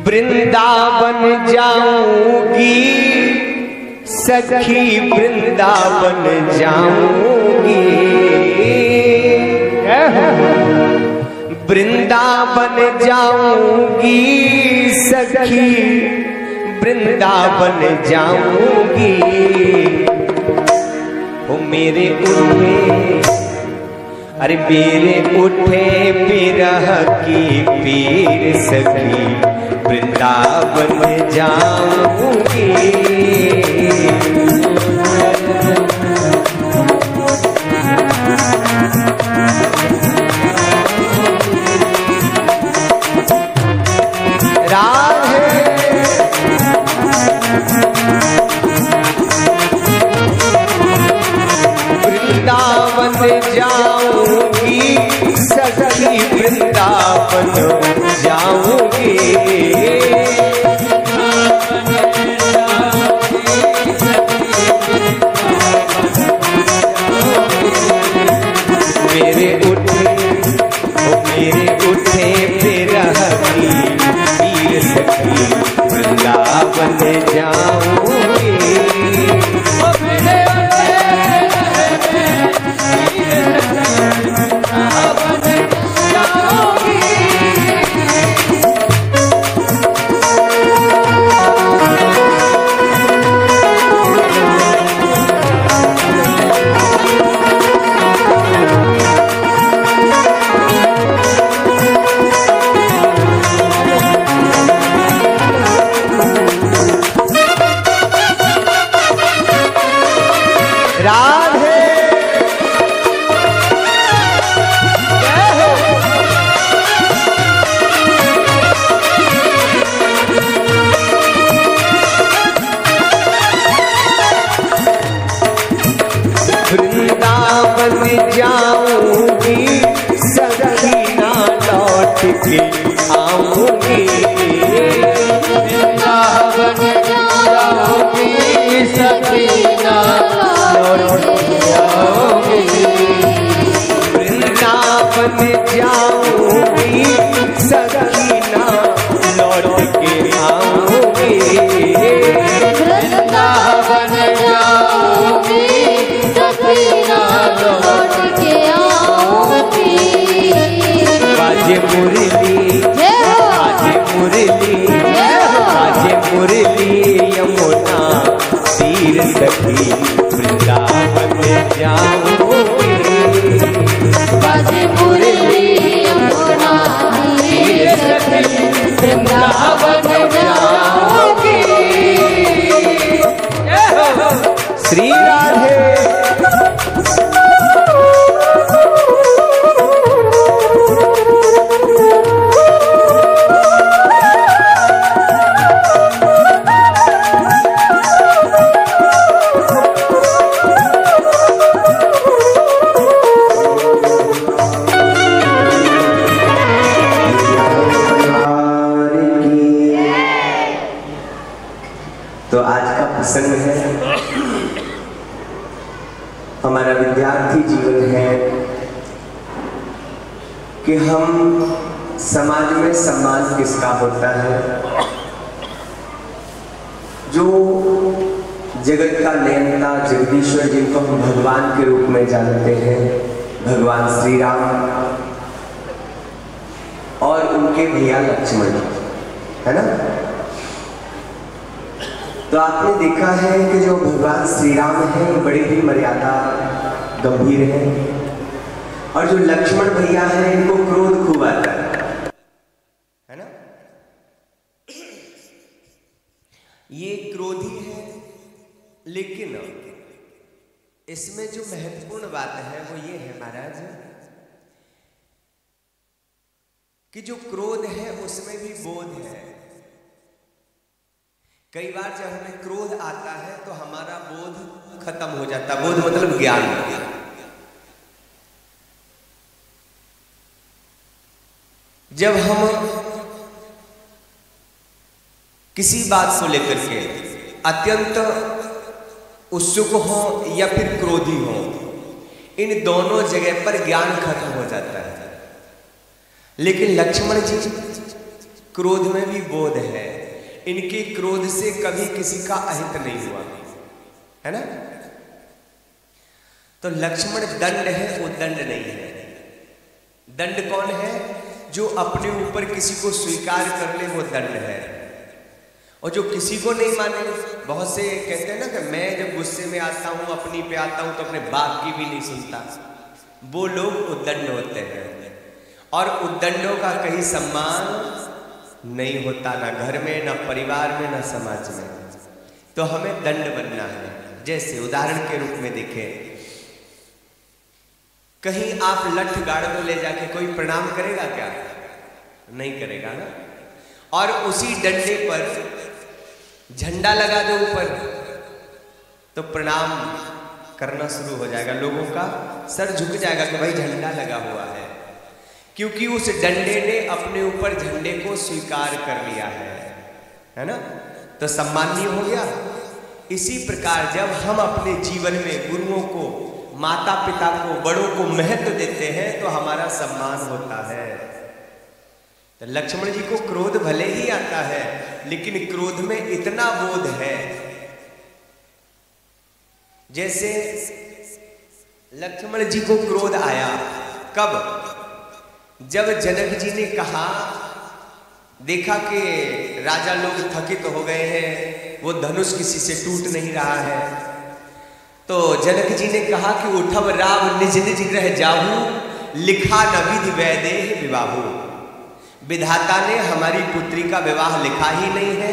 वृंदावन जाऊंगी सखी, वृंदावन जाऊंगी, वृंदावन जाऊंगी सखी, वृंदावन जाऊंगी। ओ मेरे उठे, अरे मेरे उठे बिरह की पीर सखी, वृंदावन जाऊंगी। वृंदावन जाऊंगी सखी, वृंदावन जाऊंगी। मेरे उठे बिरह की पीर सखी, वृंदावन जाऊंगी। वृंदावन जाऊंगी सखी, ना लौट के आऊंगी। वृंदावन जाऊंगी सखी, ना लौट के आऊंगी। वृंदावन जाऊंगी सखी, ना लौट के आऊंगी। वृंदावन जाऊंगी सखी, ना लौट के आऊंगी। बाजे मुरली, बाजे मुरली, बाजे मुरली यमुना तीर सखी, वृंदावन जाऊंगी। बाजे मुरली यमुना तीर सखी, वृंदावन जाऊंगी। श्री राधे। तो आज का प्रसंग है, हमारा विद्यार्थी जीवन है कि हम समाज में सम्मान किसका होता है। जो जगत का नियंता जगदीश्वर, जिनको हम भगवान के रूप में जानते हैं, भगवान श्री राम और उनके भैया लक्ष्मण, है ना। तो आपने देखा है कि जो भगवान श्री राम है बड़े ही मर्यादा गंभीर हैं, और जो लक्ष्मण भैया हैं इनको क्रोध खूब आता है ना। ये क्रोधी है, लेकिन इसमें जो महत्वपूर्ण बात है वो ये है महाराज कि जो क्रोध है उसमें भी बोध है। कई बार जब हमें क्रोध आता है तो हमारा बोध खत्म हो जाता है। बोध मतलब ज्ञान। जब हम किसी बात को लेकर के अत्यंत उत्सुक हो या फिर क्रोधी हो, इन दोनों जगह पर ज्ञान खत्म हो जाता है। लेकिन लक्ष्मण जी क्रोध में भी बोध है, इनके क्रोध से कभी किसी का अहित नहीं हुआ, है ना। तो लक्ष्मण दंड है, वो दंड नहीं है। दंड कौन है? जो अपने ऊपर किसी को स्वीकार कर ले, वो दंड है। और जो किसी को नहीं माने, बहुत से कहते हैं ना कि मैं जब गुस्से में आता हूं, अपनी पे आता हूं, तो अपने बाप की भी नहीं सुनता, वो लोग उद्दंड होते हैं। और उद्दंडों का कहीं सम्मान नहीं होता, ना घर में, ना परिवार में, ना समाज में। तो हमें दंड बनना है। जैसे उदाहरण के रूप में देखें, कहीं आप लठ गाड़ दो ले जाके, कोई प्रणाम करेगा क्या? नहीं करेगा ना। और उसी डंडे पर झंडा लगा दो ऊपर, तो प्रणाम करना शुरू हो जाएगा, लोगों का सर झुक जाएगा कि भाई झंडा लगा हुआ है, क्योंकि उस डंडे ने अपने ऊपर झंडे को स्वीकार कर लिया है ना। तो सम्मानीय हो गया। इसी प्रकार जब हम अपने जीवन में गुरुओं को, माता पिता को, बड़ों को महत्व देते हैं, तो हमारा सम्मान होता है। तो लक्ष्मण जी को क्रोध भले ही आता है, लेकिन क्रोध में इतना बोध है। जैसे लक्ष्मण जी को क्रोध आया कब? जब जनक जी ने कहा, देखा कि राजा लोग थकित हो गए हैं, वो धनुष किसी से टूट नहीं रहा है, तो जनक जी ने कहा कि उठब राव निज निज ग्रह जाहू, लिखा न विधि वैदेह विवाहु। विधाता ने हमारी पुत्री का विवाह लिखा ही नहीं है,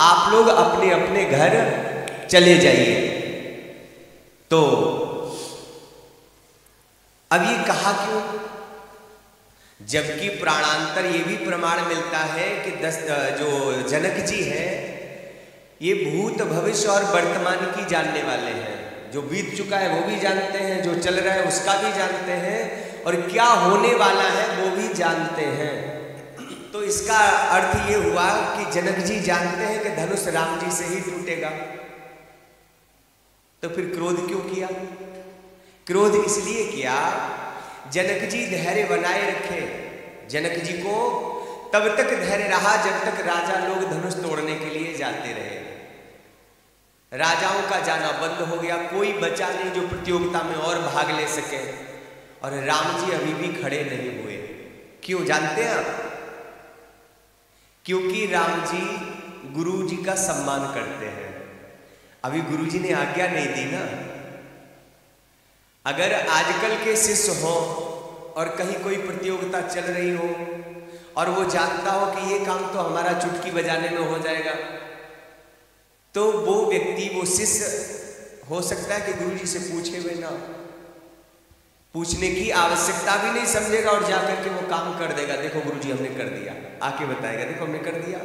आप लोग अपने अपने घर चले जाइए। तो अब ये कहा क्यों? जबकि प्राणांतर ये भी प्रमाण मिलता है कि जो जनक जी हैं, ये भूत भविष्य और वर्तमान की जानने वाले हैं। जो बीत चुका है वो भी जानते हैं, जो चल रहा है उसका भी जानते हैं, और क्या होने वाला है वो भी जानते हैं। तो इसका अर्थ ये हुआ कि जनक जी जानते हैं कि धनुष राम जी से ही टूटेगा। तो फिर क्रोध क्यों किया? क्रोध इसलिए किया, जनक जी धैर्य बनाए रखे। जनक जी को तब तक धैर्य रहा जब तक राजा लोग धनुष तोड़ने के लिए जाते रहे। राजाओं का जाना बंद हो गया, कोई बचा नहीं जो प्रतियोगिता में और भाग ले सके, और राम जी अभी भी खड़े नहीं हुए। क्यों जानते हैं आप? क्योंकि राम जी गुरु जी का सम्मान करते हैं। अभी गुरु जी ने आज्ञा नहीं दी ना। अगर आजकल के शिष्य हो और कहीं कोई प्रतियोगिता चल रही हो और वो जानता हो कि ये काम तो हमारा चुटकी बजाने में हो जाएगा, तो वो व्यक्ति, वो शिष्य हो सकता है कि गुरु जी से पूछे हुए ना, पूछने की आवश्यकता भी नहीं समझेगा और जाकर के वो काम कर देगा। देखो गुरुजी हमने कर दिया, आके बताएगा देखो हमने कर दिया।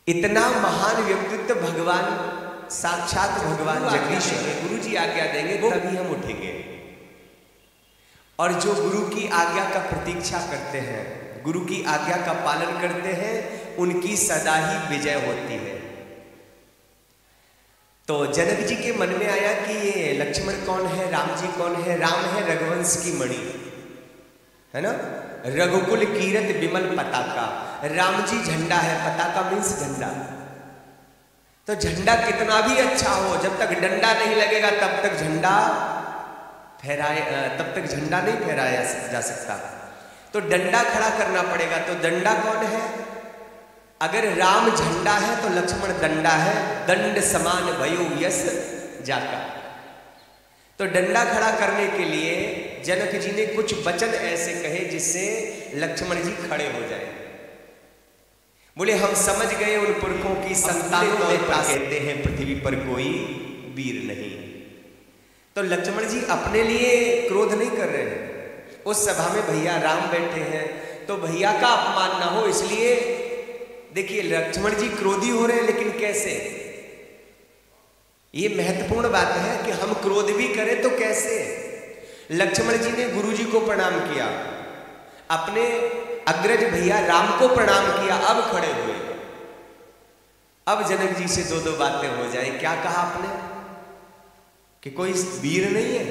इतना महान व्यक्तित्व भगवान, साक्षात भगवान जगदीश्वर गुरुजी आज्ञा देंगे तभी हम उठेंगे। और जो गुरु की आज्ञा का प्रतीक्षा करते हैं, गुरु की आज्ञा का पालन करते हैं, उनकी सदा ही विजय होती है। तो जनक जी के मन में आया कि ये लक्ष्मण कौन है, राम जी कौन है? राम है रघुवंश की मणि, है ना, रघुकुल कीरत विमल पताका। राम जी झंडा है, पताका मीन्स झंडा। तो झंडा कितना भी अच्छा हो, जब तक डंडा नहीं लगेगा तब तक झंडा नहीं फहराया जा सकता। तो डंडा खड़ा करना पड़ेगा। तो डंडा कौन है? अगर राम झंडा है तो लक्ष्मण दंडा है, दंड समान भयो यस जाका। तो डंडा खड़ा करने के लिए जनक जी ने कुछ वचन ऐसे कहे जिससे लक्ष्मण जी खड़े हो जाए। बोले हम समझ गए उन पुरखों की संतानों में कहते हैं पृथ्वी पर कोई वीर नहीं। तो लक्ष्मण जी अपने लिए क्रोध नहीं कर रहे हैं। उस सभा में भैया राम बैठे हैं, तो भैया का अपमान ना हो इसलिए। देखिए लक्ष्मण जी क्रोधी हो रहे हैं, लेकिन कैसे? ये महत्वपूर्ण बात है कि हम क्रोध भी करें तो कैसे। लक्ष्मण जी ने गुरु जी को प्रणाम किया, अपने अग्रज भैया राम को प्रणाम किया, अब खड़े हुए। अब जनक जी से दो बातें हो जाए। क्या कहा आपने कि कोई वीर नहीं है?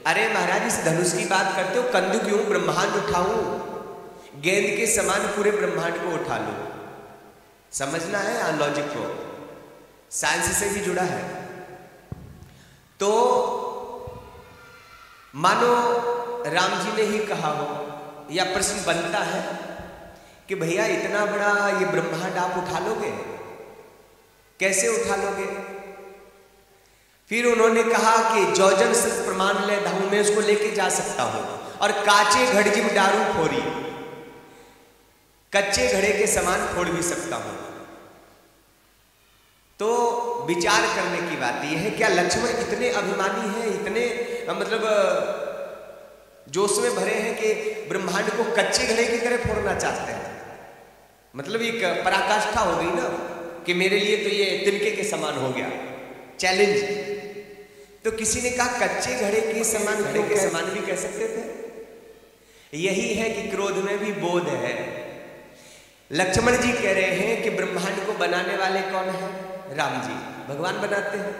अरे महाराज इस धनुष की बात करते हो, कंदुक यूं ब्रह्मांड उठाऊं, गेंद के समान पूरे ब्रह्मांड को उठा लो। समझना है यहाँ लॉजिक को, साइंस से भी जुड़ा है। तो मानो राम जी ने ही कहा हो, या प्रश्न बनता है कि भैया इतना बड़ा ये ब्रह्मांड आप उठा लोगे, कैसे उठा लोगे? फिर उन्होंने कहा कि जौजन सत प्रमाण ले धाऊ, मैं उसको लेके जा सकता हूं, और काचे घड़ जिम डारू फोरी, कच्चे घड़े के समान फोड़ भी सकता हूं। तो विचार करने की बात यह है, क्या लक्ष्मण इतने अभिमानी हैं, इतने मतलब जोश में भरे हैं कि ब्रह्मांड को कच्चे घड़े की तरह फोड़ना चाहते हैं? मतलब एक पराकाष्ठा हो गई ना कि मेरे लिए तो ये तिनके के समान हो गया, चैलेंज। तो किसी ने कहा कच्चे घड़े के समान, घड़े के समान भी कह सकते थे। यही है कि क्रोध में भी बोध है। लक्ष्मण जी कह रहे हैं कि ब्रह्मांड को बनाने वाले कौन है? राम जी, भगवान बनाते हैं।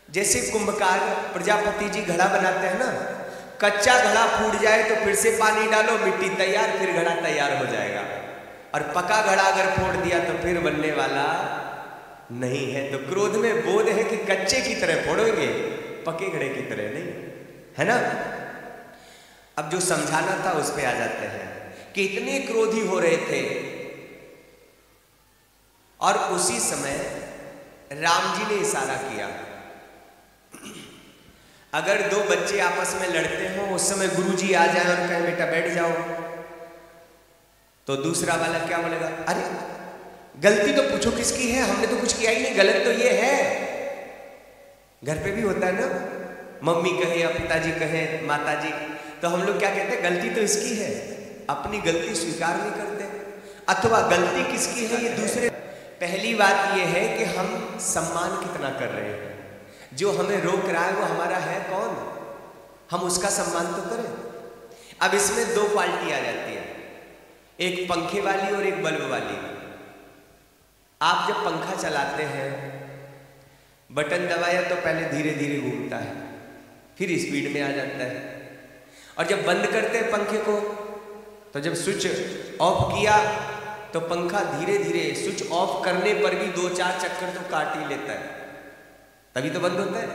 जैसे कुंभकार प्रजापति जी घड़ा बनाते हैं ना, कच्चा घड़ा फूट जाए तो फिर से पानी डालो, मिट्टी तैयार, फिर घड़ा तैयार हो जाएगा। और पका घड़ा अगर फोड़ दिया तो फिर बनने वाला नहीं है। तो क्रोध में बोध है कि कच्चे की तरह फोड़ोगे, पके घड़े की तरह नहीं, है ना। अब जो समझाना था उस पे आ जाते हैं कि इतने क्रोधी हो रहे थे, और उसी समय राम जी ने इशारा किया। अगर दो बच्चे आपस में लड़ते हो, उस समय गुरुजी आ जाए और कहे बेटा बैठ जाओ, तो दूसरा वाला क्या बोलेगा? अरे गलती तो पूछो किसकी है, हमने तो कुछ किया ही नहीं, गलत तो ये है। घर पे भी होता है ना, मम्मी कहे या पिताजी कहे, माता जी, तो हम लोग क्या कहते हैं? गलती तो इसकी है, अपनी गलती स्वीकार नहीं करते। अथवा गलती किसकी है ये दूसरे। पहली बात ये है कि हम सम्मान कितना कर रहे हैं। जो हमें रोक रहा है वो हमारा है कौन? हम उसका सम्मान तो करें। अब इसमें दो क्वालिटी आ जाती है, एक पंखे वाली और एक बल्ब वाली। आप जब पंखा चलाते हैं, बटन दबाया तो पहले धीरे धीरे घूमता है, फिर स्पीड में आ जाता है। और जब बंद करते हैं पंखे को, तो जब स्विच ऑफ किया तो पंखा धीरे धीरे स्विच ऑफ करने पर भी 2-4 चक्कर तो काट ही लेता है, तभी तो बंद होता है।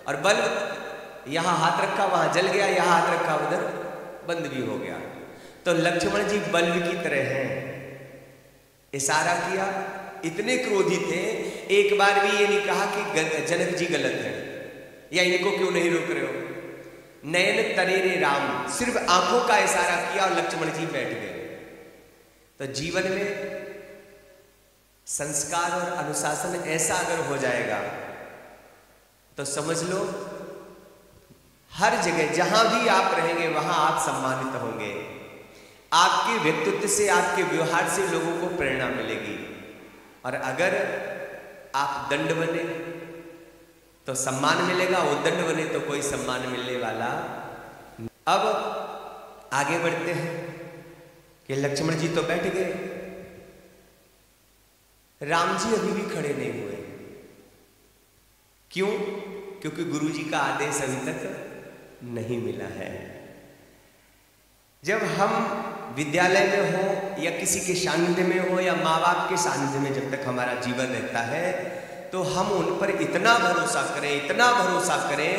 और बल्ब यहां हाथ रखा वहां जल गया, यहां हाथ रखा उधर बंद भी हो गया। तो लक्ष्मण जी बल्ब की तरह हैं। इशारा किया, इतने क्रोधी थे, एक बार भी ये नहीं कहा कि जनक जी गलत है या इनको क्यों नहीं रोक रहे हो। नयन तरेरे राम, सिर्फ आंखों का इशारा किया और लक्ष्मण जी बैठ गए। तो जीवन में संस्कार और अनुशासन ऐसा अगर हो जाएगा तो समझ लो हर जगह जहां भी आप रहेंगे वहां आप सम्मानित होंगे। आपके व्यक्तित्व से, आपके व्यवहार से लोगों को प्रेरणा मिलेगी। और अगर आप दंड बने तो सम्मान मिलेगा, वो दंड बने तो कोई सम्मान मिलने वाला। अब आगे बढ़ते हैं कि लक्ष्मण जी तो बैठ गए, राम जी अभी भी खड़े नहीं हुए। क्यों? क्योंकि गुरु जी का आदेश अभी तक नहीं मिला है। जब हम विद्यालय में हो या किसी के सानिध्य में हो या माँ बाप के सानिध्य में जब तक हमारा जीवन रहता है, तो हम उन पर इतना भरोसा करें, इतना भरोसा करें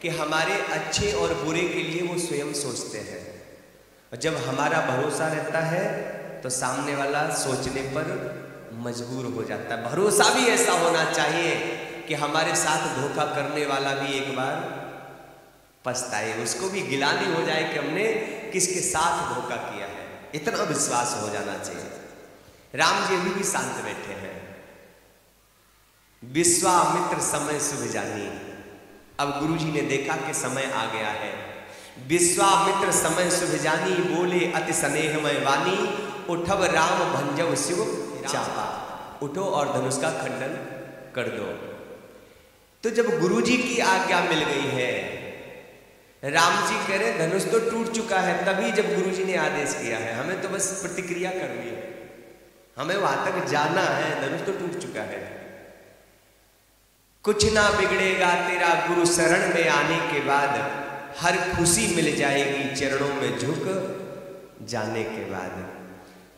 कि हमारे अच्छे और बुरे के लिए वो स्वयं सोचते हैं। और जब हमारा भरोसा रहता है तो सामने वाला सोचने पर मजबूर हो जाता है। भरोसा भी ऐसा होना चाहिए कि हमारे साथ धोखा करने वाला भी एक बार पछताए, उसको भी गिलानी हो जाए कि हमने किसके साथ धोखा किया है। इतना विश्वास हो जाना चाहिए। राम जी अभी भी शांत बैठे हैं। विश्वामित्र समय शुभ जानी। अब गुरु जी ने देखा कि समय आ गया है। विश्वामित्र समय शुभ जानी, बोले अति स्नेहमय वाणी, उठव राम भंजव शिव चापा। उठो और धनुष का खंडन कर दो। तो जब गुरु जी की आज्ञा मिल गई है, राम जी कह रहे धनुष तो टूट चुका है, तभी जब गुरु जी ने आदेश किया है, हमें तो बस प्रतिक्रिया करनी है, हमें वहां तक जाना है, धनुष तो टूट चुका है। कुछ ना बिगड़ेगा तेरा गुरु शरण में आने के बाद, हर खुशी मिल जाएगी चरणों में झुक जाने के बाद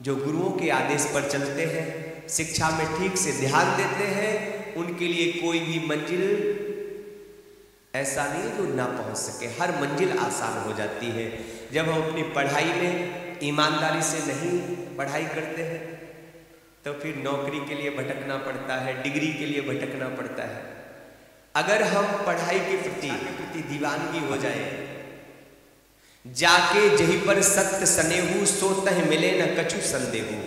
जो गुरुओं के आदेश पर चलते हैं, शिक्षा में ठीक से ध्यान देते हैं, उनके लिए कोई भी मंजिल ऐसा नहीं जो ना पहुंच सके। हर मंजिल आसान हो जाती है। जब हम अपनी पढ़ाई में ईमानदारी से नहीं पढ़ाई करते हैं तो फिर नौकरी के लिए भटकना पड़ता है, डिग्री के लिए भटकना पड़ता है। अगर हम पढ़ाई के प्रति दीवानगी हो जाए, जाके जहीं पर सत्य सनेहू सो तह मिले न कछु संदेहू।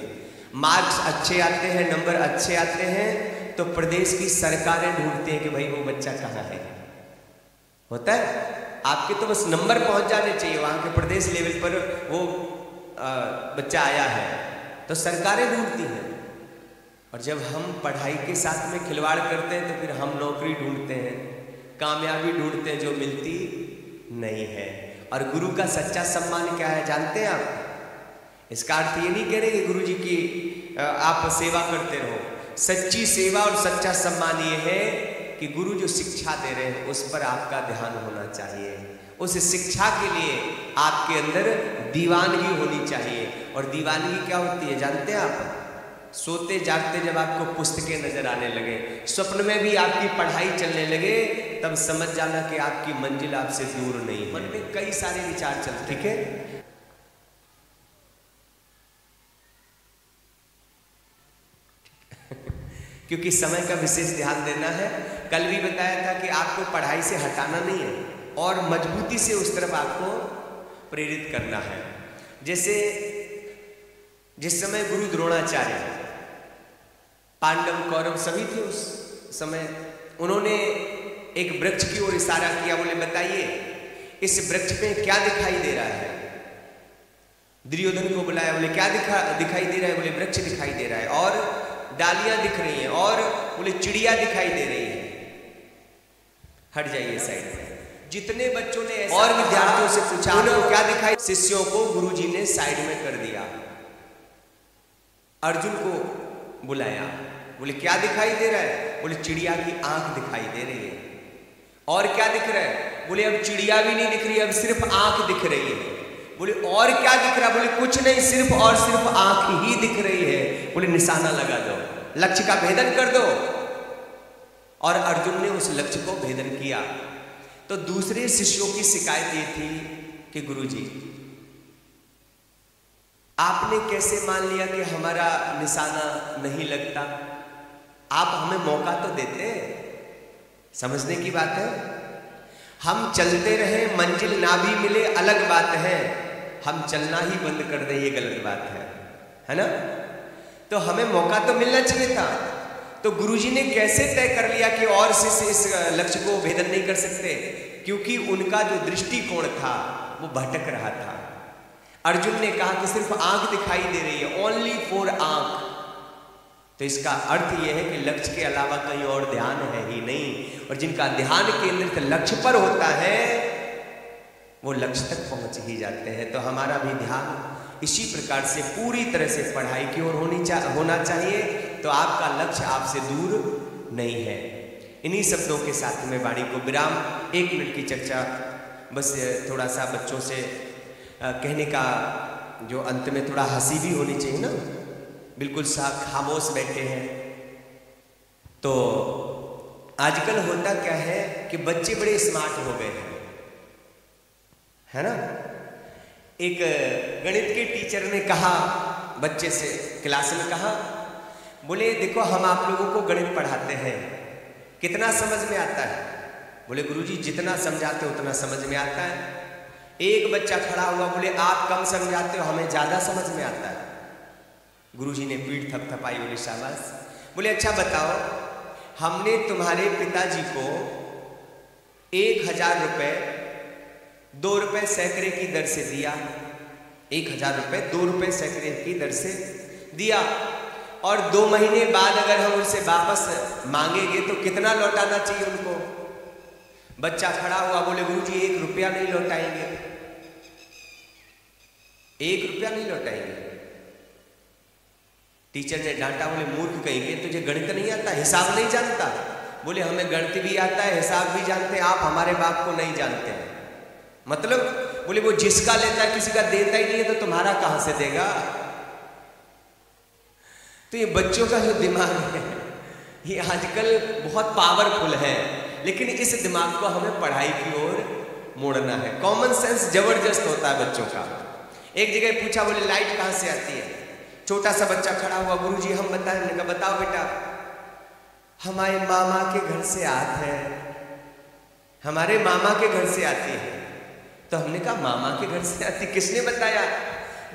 मार्क्स अच्छे आते हैं, नंबर अच्छे आते हैं तो प्रदेश की सरकारें ढूंढती हैं कि भाई वो बच्चा कहाँ है। होता है आपके तो बस नंबर पहुंच जाने चाहिए, वहां के प्रदेश लेवल पर वो बच्चा आया है तो सरकारें ढूंढती हैं। और जब हम पढ़ाई के साथ में खिलवाड़ करते हैं तो फिर हम नौकरी ढूंढते हैं, कामयाबी ढूंढते हैं, जो मिलती नहीं है। और गुरु का सच्चा सम्मान क्या है जानते हैं आप? इसका अर्थ ये नहीं कह रहे कि गुरु जी की आप सेवा करते रहो। सच्ची सेवा और सच्चा सम्मान ये है कि गुरु जो शिक्षा दे रहे हैं उस पर आपका ध्यान होना चाहिए। उस शिक्षा के लिए आपके अंदर दीवानगी होनी चाहिए। और दीवानगी क्या होती है जानते हैं आप? सोते जागते जब आपको पुस्तकें नजर आने लगे, स्वप्न में भी आपकी पढ़ाई चलने लगे, तब समझ जाना कि आपकी मंजिल आपसे दूर नहीं है। मन में कई सारे विचार चलते, ठीक है? क्योंकि समय का विशेष ध्यान देना है। कल भी बताया था कि आपको पढ़ाई से हटाना नहीं है और मजबूती से उस तरफ आपको प्रेरित करना है। जैसे जिस समय गुरु द्रोणाचार्य, पांडव कौरव सभी थे उस समय, उन्होंने एक वृक्ष की ओर इशारा किया, बोले बताइए इस वृक्ष पे क्या दिखाई दे रहा है? दुर्योधन को बुलाया, बोले क्या दिखाई दे रहा है? बोले वृक्ष दिखाई दे रहा है और डालियां दिख रही हैं और बोले चिड़िया दिखाई दे रही है। हट जाइए साइड में। जितने बच्चों ने और विद्यार्थियों से पूछा उन्हें क्या दिखाई, शिष्यों को गुरुजी ने साइड में कर दिया। अर्जुन को बुलाया, बोले क्या दिखाई दे रहा है? बोले चिड़िया की आंख दिखाई दे रही है। और क्या दिख रहा है? बोले अब चिड़िया भी नहीं दिख रही, अब सिर्फ आंख दिख रही है। बोले और क्या दिख रहा है? बोले कुछ नहीं, सिर्फ और सिर्फ आंख ही दिख रही है। बोले निशाना लगा दो, लक्ष्य का भेदन कर दो। और अर्जुन ने उस लक्ष्य को भेदन किया। तो दूसरे शिष्यों की शिकायत ये थी कि गुरुजी आपने कैसे मान लिया कि हमारा निशाना नहीं लगता? आप हमें मौका तो देते। समझने की बात है। हम चलते रहे, मंजिल ना भी मिले अलग बात है, हम चलना ही बंद कर दें ये गलत बात है ना? तो हमें मौका तो मिलना चाहिए था। तो गुरुजी ने कैसे तय कर लिया कि और शिष्य इस लक्ष्य को भेदन नहीं कर सकते? क्योंकि उनका जो दृष्टिकोण था वो भटक रहा था। अर्जुन ने कहा कि सिर्फ आंख दिखाई दे रही है, ओनली फॉर आंख। तो इसका अर्थ यह है कि लक्ष्य के अलावा कहीं और ध्यान है ही नहीं। और जिनका ध्यान केंद्रित लक्ष्य पर होता है वो लक्ष्य तक पहुंच ही जाते हैं। तो हमारा भी ध्यान इसी प्रकार से पूरी तरह से पढ़ाई की ओर होना चाहिए। तो आपका लक्ष्य आपसे दूर नहीं है। इन्हीं शब्दों के साथ में वाणी को विराम। 1 मिनट की चर्चा, बस थोड़ा सा बच्चों से कहने का, जो अंत में थोड़ा हंसी भी होनी चाहिए ना, बिल्कुल खामोश बैठे हैं। तो आजकल होता क्या है कि बच्चे बड़े स्मार्ट हो गए हैं, है ना? एक गणित के टीचर ने कहा बच्चे से, क्लास में कहा, बोले देखो हम आप लोगों को गणित पढ़ाते हैं, कितना समझ में आता है? बोले गुरुजी जितना समझाते हो उतना समझ में आता है। एक बच्चा खड़ा हुआ, बोले आप कम समझाते हो, हमें ज्यादा समझ में आता है। गुरुजी ने पीठ थपथपाई, बोले शाबाश। बोले अच्छा बताओ, हमने तुम्हारे पिताजी को 1000 रुपए 2 रुपए सैकड़े की दर से दिया। 1000 रुपए 2 रुपए सैकड़े की दर से दिया, और 2 महीने बाद अगर हम उनसे वापस मांगेंगे तो कितना लौटाना चाहिए उनको? बच्चा खड़ा हुआ, बोले गुरुजी 1 रुपया नहीं लौटाएंगे, 1 रुपया नहीं लौटाएंगे। टीचर ने डांटा, बोले मूर्ख कहेंगे, तुझे गणित नहीं आता, हिसाब नहीं जानता? बोले हमें गणित भी आता है, हिसाब भी जानते हैं, आप हमारे बाप को नहीं जानते हैं। मतलब बोले वो जिसका लेता है किसी का देता ही नहीं है तो तुम्हारा कहां से देगा। तो ये बच्चों का जो दिमाग है ये आजकल बहुत पावरफुल है, लेकिन इस दिमाग को हमें पढ़ाई की ओर मोड़ना है। कॉमन सेंस जबरदस्त होता है बच्चों का। एक जगह पूछा, बोले लाइट कहां से आती है? छोटा सा बच्चा खड़ा हुआ, गुरुजी हम बताएं। हमने कहा बताओ बेटा। हमारे मामा के घर से आती है, हमारे मामा के घर से आती है। तो हमने कहा मामा के घर से आती, किसने बताया?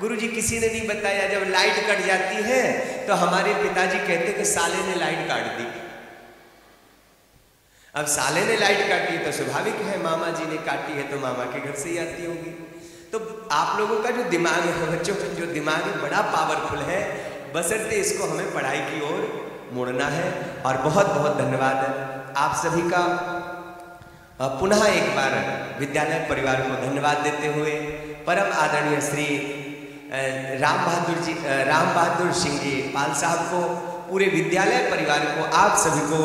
गुरुजी किसी ने नहीं बताया। जब लाइट कट जाती है तो हमारे पिताजी कहते कि साले ने लाइट काट दी। अब साले ने लाइट काटी तो स्वाभाविक है मामा जी ने काटी है तो मामा के घर से ही आती होगी। तो आप लोगों का जो दिमाग है, बच्चों का जो दिमाग है बड़ा पावरफुल है, बशर्ते इसको हमें पढ़ाई की ओर मोड़ना है। और बहुत बहुत धन्यवाद आप सभी का। पुनः एक बार विद्यालय परिवार को धन्यवाद देते हुए परम आदरणीय श्री राम बहादुर सिंह जी पाल साहब को, पूरे विद्यालय परिवार को, आप सभी को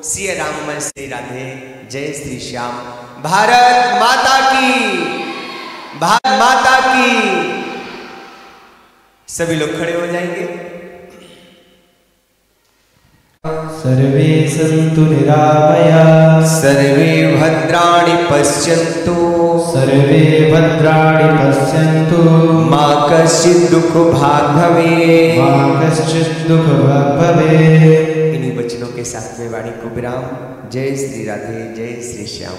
सिया राममय श्री राधे, जय श्री श्याम। भारत माता की, भारत माता की। सभी लोग खड़े हो जाएंगे। सर्वे सन्तु निरामयाः, सर्वे भद्राणि पश्यन्तु, सर्वे भद्राणि पश्यन्तु, मा कश्चित् दुःखभाग् भवेत्, मा कश्चित् दुःखभाग् भवेत्। इन्हीं वचनों के साथ में वाणी को विराम। जय श्री राधे, जय श्री श्याम।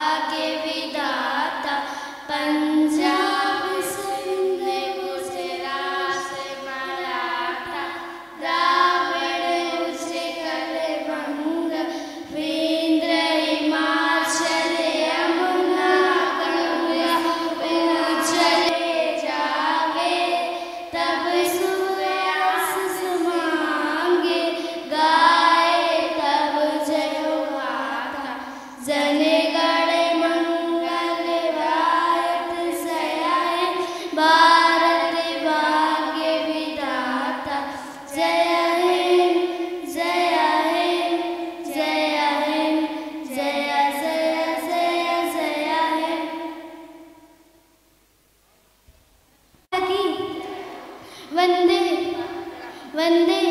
आगे विधाता पंजाब सिंध गुजरात मराठा द्राविड़ उत्कल बंग विंध्य हिमाचल यमुना गंगा उज्जले जागे तब सूर्यास्त मांगे गाए तब जय गाथा जने भारत भाग्य विधाता जय हिंद, जय हिंद, जय हिंद, जय जय जय जय हिंद। वंदे वंदे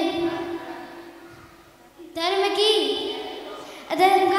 धर्म की अधर्म